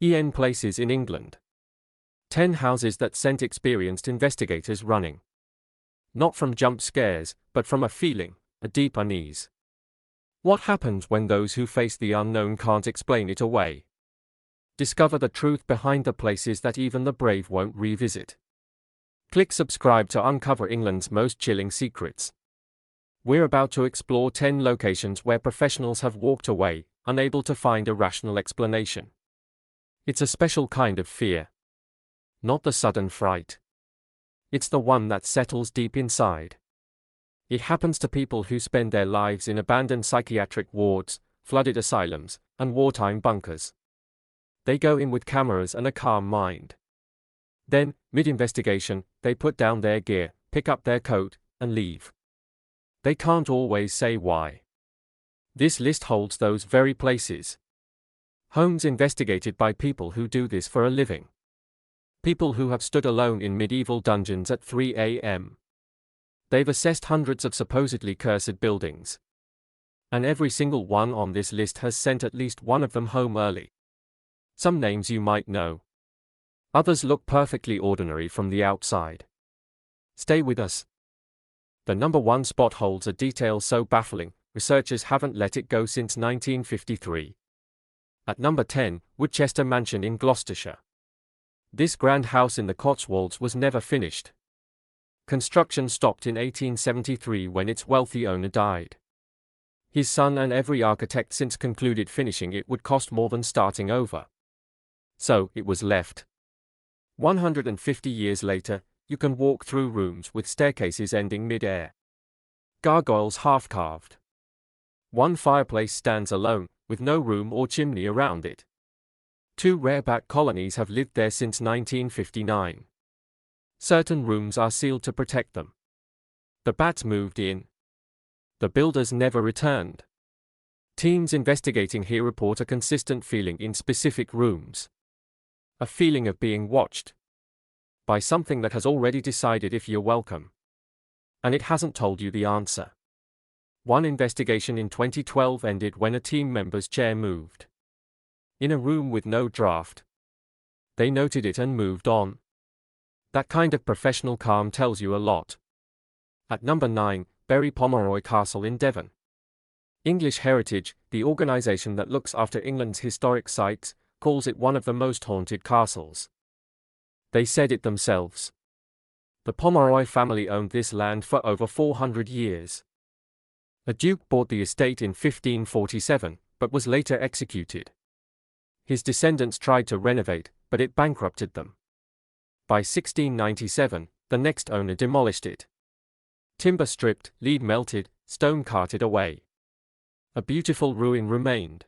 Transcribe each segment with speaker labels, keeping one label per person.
Speaker 1: Places in England. 10 houses that sent experienced investigators running. Not from jump scares, but from a feeling, a deep unease. What happens when those who face the unknown can't explain it away? Discover the truth behind the places that even the brave won't revisit. Click subscribe to uncover England's most chilling secrets. We're about to explore 10 locations where professionals have walked away, unable to find a rational explanation. It's a special kind of fear. Not the sudden fright. It's the one that settles deep inside. It happens to people who spend their lives in abandoned psychiatric wards, flooded asylums, and wartime bunkers. They go in with cameras and a calm mind. Then, mid-investigation, they put down their gear, pick up their coat, and leave. They can't always say why. This list holds those very places. Homes investigated by people who do this for a living. People who have stood alone in medieval dungeons at 3 a.m. They've assessed hundreds of supposedly cursed buildings. And every single one on this list has sent at least one of them home early. Some names you might know. Others look perfectly ordinary from the outside. Stay with us. The number 1 spot holds a detail so baffling, researchers haven't let it go since 1953. At number 10, Woodchester Mansion in Gloucestershire. This grand house in the Cotswolds was never finished. Construction stopped in 1873 when its wealthy owner died. His son and every architect since concluded finishing it would cost more than starting over. So, it was left. 150 years later, you can walk through rooms with staircases ending mid-air. Gargoyles half-carved. One fireplace stands alone, with no room or chimney around it. 2 rare bat colonies have lived there since 1959. Certain rooms are sealed to protect them. The bats moved in. The builders never returned. Teams investigating here report a consistent feeling in specific rooms. A feeling of being watched. By something that has already decided if you're welcome. And it hasn't told you the answer. One investigation in 2012 ended when a team member's chair moved. In a room with no draft. They noted it and moved on. That kind of professional calm tells you a lot. At number 9, Bury Pomeroy Castle in Devon. English Heritage, the organisation that looks after England's historic sites, calls it one of the most haunted castles. They said it themselves. The Pomeroy family owned this land for over 400 years. A duke bought the estate in 1547, but was later executed. His descendants tried to renovate, but it bankrupted them. By 1697, the next owner demolished it. Timber stripped, lead melted, stone carted away. A beautiful ruin remained.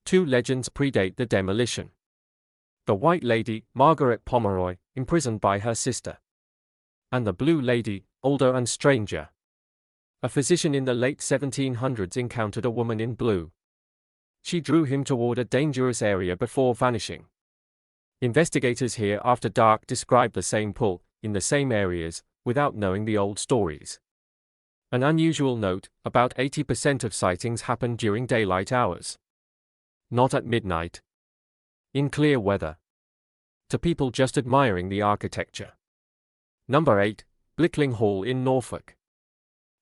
Speaker 1: 2 legends predate the demolition. The White Lady, Margaret Pomeroy, imprisoned by her sister. And the Blue Lady, older and stranger. A physician in the late 1700s encountered a woman in blue. She drew him toward a dangerous area before vanishing. Investigators here after dark describe the same pull, in the same areas, without knowing the old stories. An unusual note, about 80% of sightings happen during daylight hours. Not at midnight. In clear weather. To people just admiring the architecture. Number 8, Blickling Hall in Norfolk.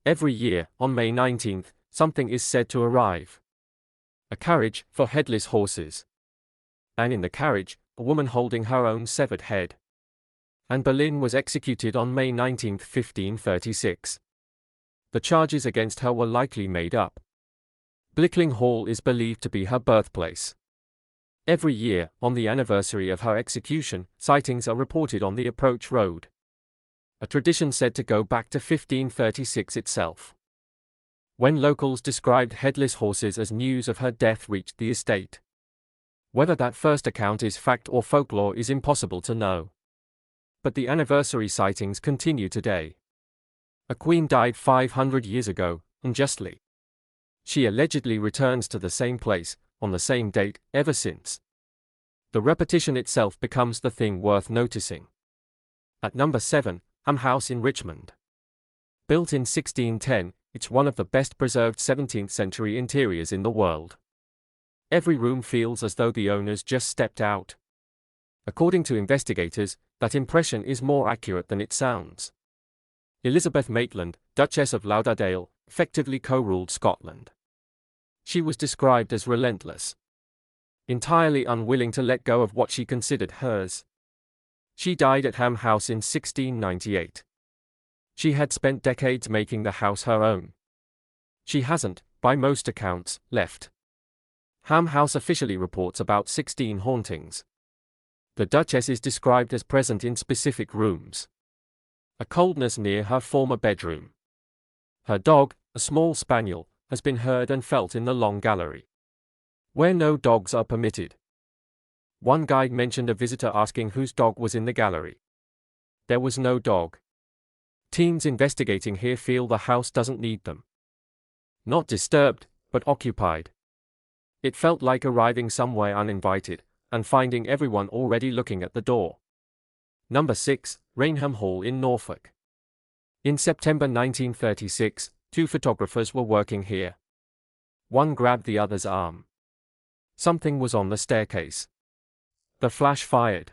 Speaker 1: Every year, on May 19th, something is said to arrive. A carriage for headless horses. And in the carriage, a woman holding her own severed head. Anne Boleyn was executed on May 19, 1536. The charges against her were likely made up. Blickling Hall is believed to be her birthplace. Every year, on the anniversary of her execution, sightings are reported on the approach road. A tradition said to go back to 1536 itself. When locals described headless horses as news of her death reached the estate. Whether that first account is fact or folklore is impossible to know. But the anniversary sightings continue today. A queen died 500 years ago, unjustly. She allegedly returns to the same place, on the same date, ever since. The repetition itself becomes the thing worth noticing. At number 7, Ham House in Richmond. Built in 1610, it's one of the best preserved 17th century interiors in the world. Every room feels as though the owners just stepped out. According to investigators, that impression is more accurate than it sounds. Elizabeth Maitland, Duchess of Lauderdale, effectively co-ruled Scotland. She was described as relentless, entirely unwilling to let go of what she considered hers. She died at Ham House in 1698. She had spent decades making the house her own. She hasn't, by most accounts, left. Ham House officially reports about 16 hauntings. The Duchess is described as present in specific rooms. A coldness near her former bedroom. Her dog, a small spaniel, has been heard and felt in the long gallery, where no dogs are permitted. One guide mentioned a visitor asking whose dog was in the gallery. There was no dog. Teams investigating here feel the house doesn't need them. Not disturbed, but occupied. It felt like arriving somewhere uninvited, and finding everyone already looking at the door. Number 6, Rainham Hall in Norfolk. In September 1936, 2 photographers were working here. One grabbed the other's arm. Something was on the staircase. The flash fired.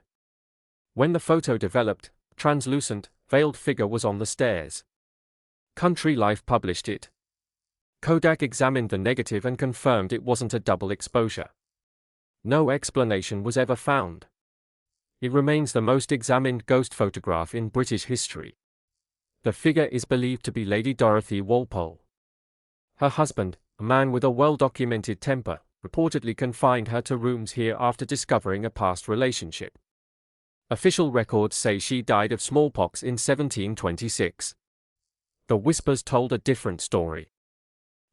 Speaker 1: When the photo developed, a translucent, veiled figure was on the stairs. Country Life published it. Kodak examined the negative and confirmed it wasn't a double exposure. No explanation was ever found. It remains the most examined ghost photograph in British history. The figure is believed to be Lady Dorothy Walpole. Her husband, a man with a well-documented temper, reportedly confined her to rooms here after discovering a past relationship. Official records say she died of smallpox in 1726. The Whispers told a different story.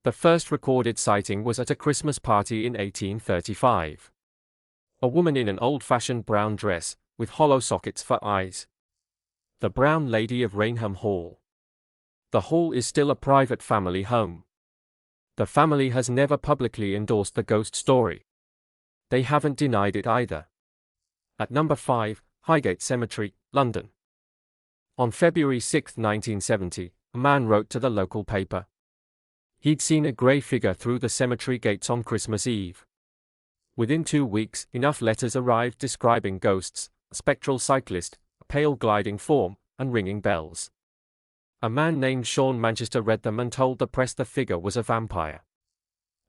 Speaker 1: The first recorded sighting was at a Christmas party in 1835. A woman in an old-fashioned brown dress, with hollow sockets for eyes. The Brown Lady of Rainham Hall. The hall is still a private family home. The family has never publicly endorsed the ghost story. They haven't denied it either. At number 5, Highgate Cemetery, London. On February 6, 1970, a man wrote to the local paper. He'd seen a grey figure through the cemetery gates on Christmas Eve. Within 2 weeks, enough letters arrived describing ghosts, a spectral cyclist, a pale gliding form, and ringing bells. A man named Sean Manchester read them and told the press the figure was a vampire.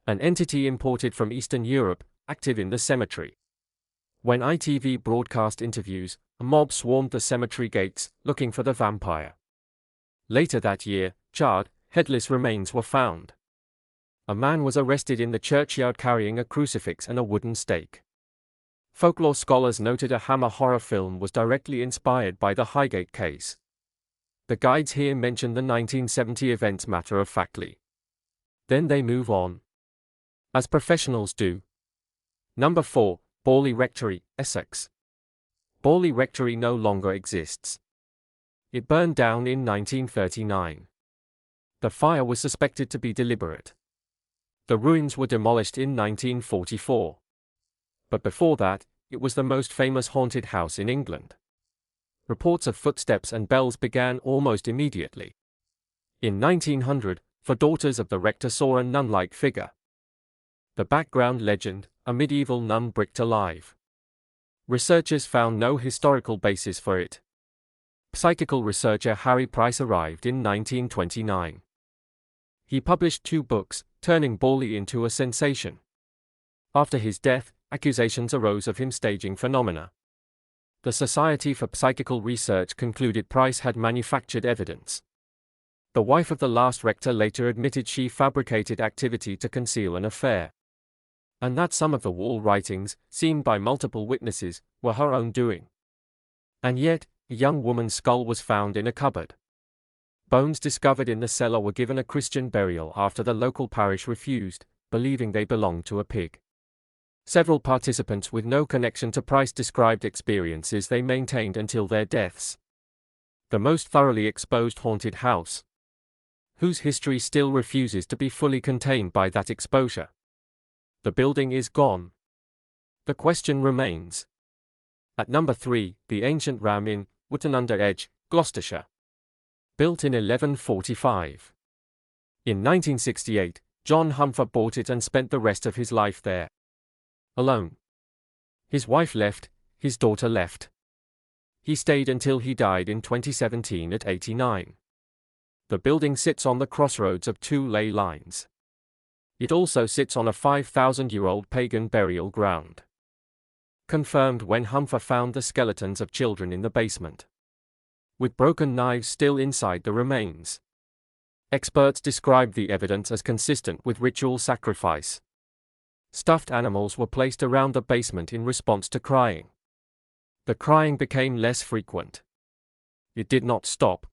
Speaker 1: An entity imported from Eastern Europe, active in the cemetery. When ITV broadcast interviews, a mob swarmed the cemetery gates, looking for the vampire. Later that year, charred, headless remains were found. A man was arrested in the churchyard carrying a crucifix and a wooden stake. Folklore scholars noted a Hammer horror film was directly inspired by the Highgate case. The guides here mention the 1970 events matter-of-factly. Then they move on, as professionals do. Number 4, Borley Rectory, Essex. Borley Rectory no longer exists. It burned down in 1939. The fire was suspected to be deliberate. The ruins were demolished in 1944. But before that, it was the most famous haunted house in England. Reports of footsteps and bells began almost immediately. In 1900, 4 daughters of the rector saw a nun-like figure. The background legend, a medieval nun bricked alive. Researchers found no historical basis for it. Psychical researcher Harry Price arrived in 1929. He published 2 books, turning Borley into a sensation. After his death, accusations arose of him staging phenomena. The Society for Psychical Research concluded Price had manufactured evidence. The wife of the last rector later admitted she fabricated activity to conceal an affair, and that some of the wall writings, seen by multiple witnesses, were her own doing. And yet, a young woman's skull was found in a cupboard. Bones discovered in the cellar were given a Christian burial after the local parish refused, believing they belonged to a pig. Several participants with no connection to Price described experiences they maintained until their deaths. The most thoroughly exposed haunted house, whose history still refuses to be fully contained by that exposure. The building is gone. The question remains. At number 3, the ancient Ram Inn, Wootton-under-Edge, Gloucestershire. Built in 1145. In 1968, John Humphrey bought it and spent the rest of his life there. alone. His wife left, his daughter left. He stayed until he died in 2017 at 89. The building sits on the crossroads of two ley lines. It also sits on a 5,000-year-old pagan burial ground. Confirmed when Humphrey found the skeletons of children in the basement, with broken knives still inside the remains. Experts described the evidence as consistent with ritual sacrifice. Stuffed animals were placed around the basement in response to crying. The crying became less frequent. It did not stop.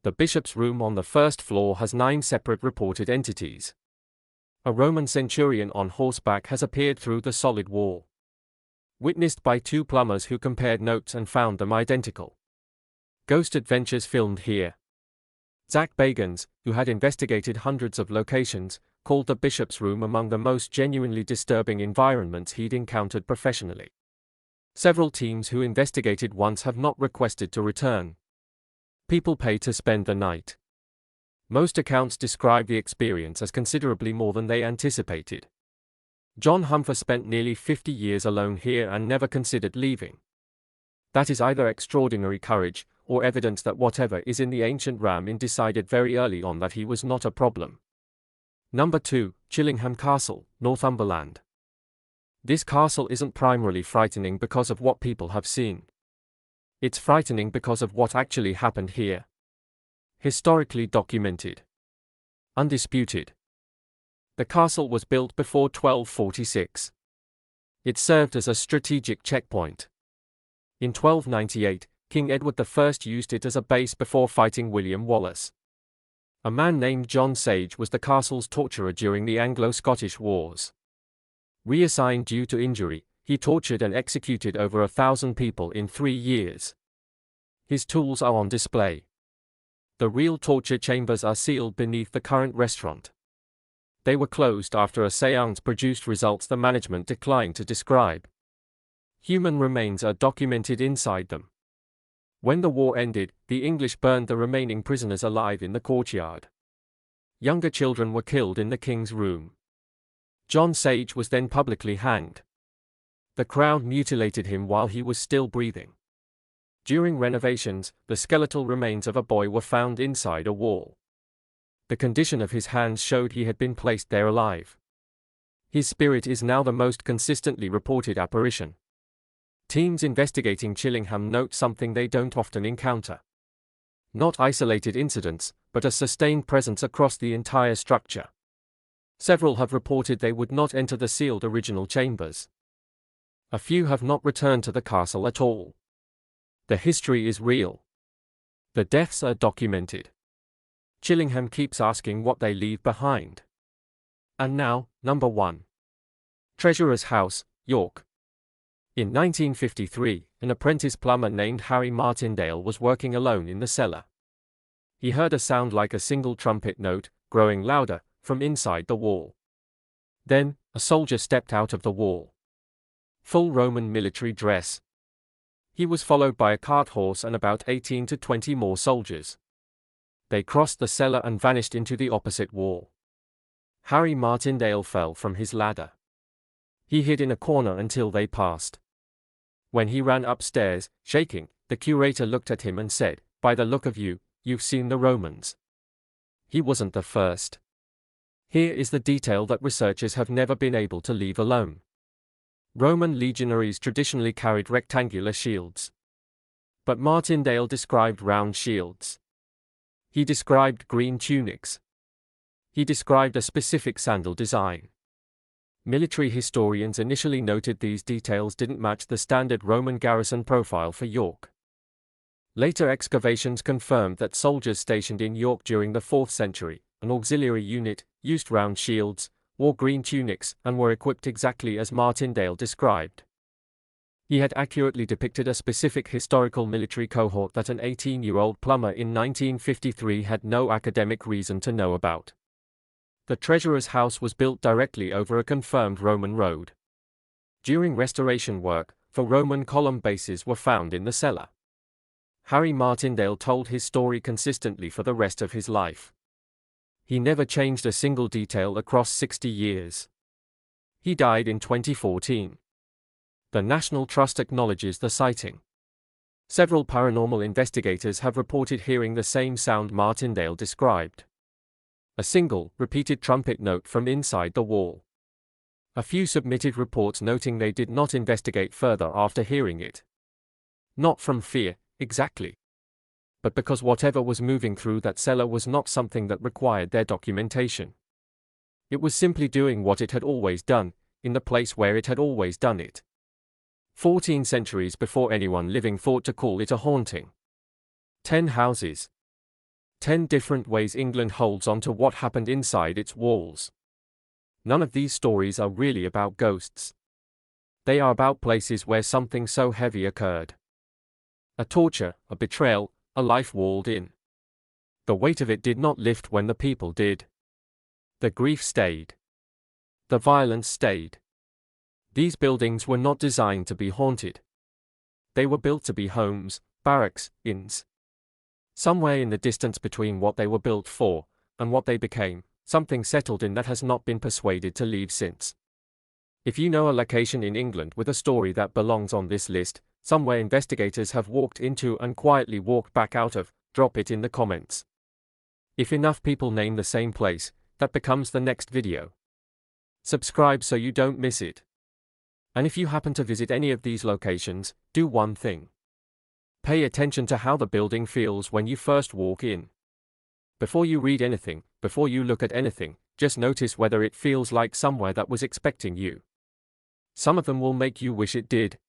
Speaker 1: The bishop's room on the first floor has 9 separate reported entities. A Roman centurion on horseback has appeared through the solid wall, witnessed by 2 plumbers who compared notes and found them identical. Ghost adventures filmed here. Zach Bagans, who had investigated hundreds of locations, called the bishop's room among the most genuinely disturbing environments he'd encountered professionally. Several teams who investigated once have not requested to return. People pay to spend the night. Most accounts describe the experience as considerably more than they anticipated. John Humphrey spent nearly 50 years alone here and never considered leaving. That is either extraordinary courage, or evidence that whatever is in the ancient ram decided very early on that he was not a problem. Number 2, Chillingham Castle, Northumberland. This castle isn't primarily frightening because of what people have seen. It's frightening because of what actually happened here. Historically documented. Undisputed. The castle was built before 1246. It served as a strategic checkpoint. In 1298, King Edward I used it as a base before fighting William Wallace. A man named John Sage was the castle's torturer during the Anglo-Scottish Wars. Reassigned due to injury, he tortured and executed over 1,000 people in 3 years. His tools are on display. The real torture chambers are sealed beneath the current restaurant. They were closed after a séance produced results the management declined to describe. Human remains are documented inside them. When the war ended, the English burned the remaining prisoners alive in the courtyard. Younger children were killed in the king's room. John Sage was then publicly hanged. The crowd mutilated him while he was still breathing. During renovations, the skeletal remains of a boy were found inside a wall. The condition of his hands showed he had been placed there alive. His spirit is now the most consistently reported apparition. Teams investigating Chillingham note something they don't often encounter. Not isolated incidents, but a sustained presence across the entire structure. Several have reported they would not enter the sealed original chambers. A few have not returned to the castle at all. The history is real. The deaths are documented. Chillingham keeps asking what they leave behind. And now, number 1. Treasurer's House, York. In 1953, an apprentice plumber named Harry Martindale was working alone in the cellar. He heard a sound like a single trumpet note, growing louder, from inside the wall. Then, a soldier stepped out of the wall. Full Roman military dress. He was followed by a cart horse and about 18 to 20 more soldiers. They crossed the cellar and vanished into the opposite wall. Harry Martindale fell from his ladder. He hid in a corner until they passed. When he ran upstairs, shaking, the curator looked at him and said, "By the look of you, you've seen the Romans." He wasn't the first. Here is the detail that researchers have never been able to leave alone. Roman legionaries traditionally carried rectangular shields. But Martindale described round shields. He described green tunics. He described a specific sandal design. Military historians initially noted these details didn't match the standard Roman garrison profile for York. Later excavations confirmed that soldiers stationed in York during the 4th century, an auxiliary unit, used round shields, wore green tunics, and were equipped exactly as Martindale described. He had accurately depicted a specific historical military cohort that an 18-year-old plumber in 1953 had no academic reason to know about. The treasurer's house was built directly over a confirmed Roman road. During restoration work, 4 Roman column bases were found in the cellar. Harry Martindale told his story consistently for the rest of his life. He never changed a single detail across 60 years. He died in 2014. The National Trust acknowledges the sighting. Several paranormal investigators have reported hearing the same sound Martindale described. A single, repeated trumpet note from inside the wall. A few submitted reports noting they did not investigate further after hearing it. Not from fear, exactly, but because whatever was moving through that cellar was not something that required their documentation. It was simply doing what it had always done, in the place where it had always done it. 14 centuries before anyone living thought to call it a haunting. 10 houses. 10 different ways England holds on to what happened inside its walls. None of these stories are really about ghosts. They are about places where something so heavy occurred. A torture, a betrayal, a life walled in. The weight of it did not lift when the people did. The grief stayed. The violence stayed. These buildings were not designed to be haunted. They were built to be homes, barracks, inns. Somewhere in the distance between what they were built for and what they became, something settled in that has not been persuaded to leave since. If you know a location in England with a story that belongs on this list, somewhere investigators have walked into and quietly walked back out of, drop it in the comments. If enough people name the same place, that becomes the next video. Subscribe so you don't miss it. And if you happen to visit any of these locations, do one thing. Pay attention to how the building feels when you first walk in. Before you read anything, before you look at anything, just notice whether it feels like somewhere that was expecting you. Some of them will make you wish it did,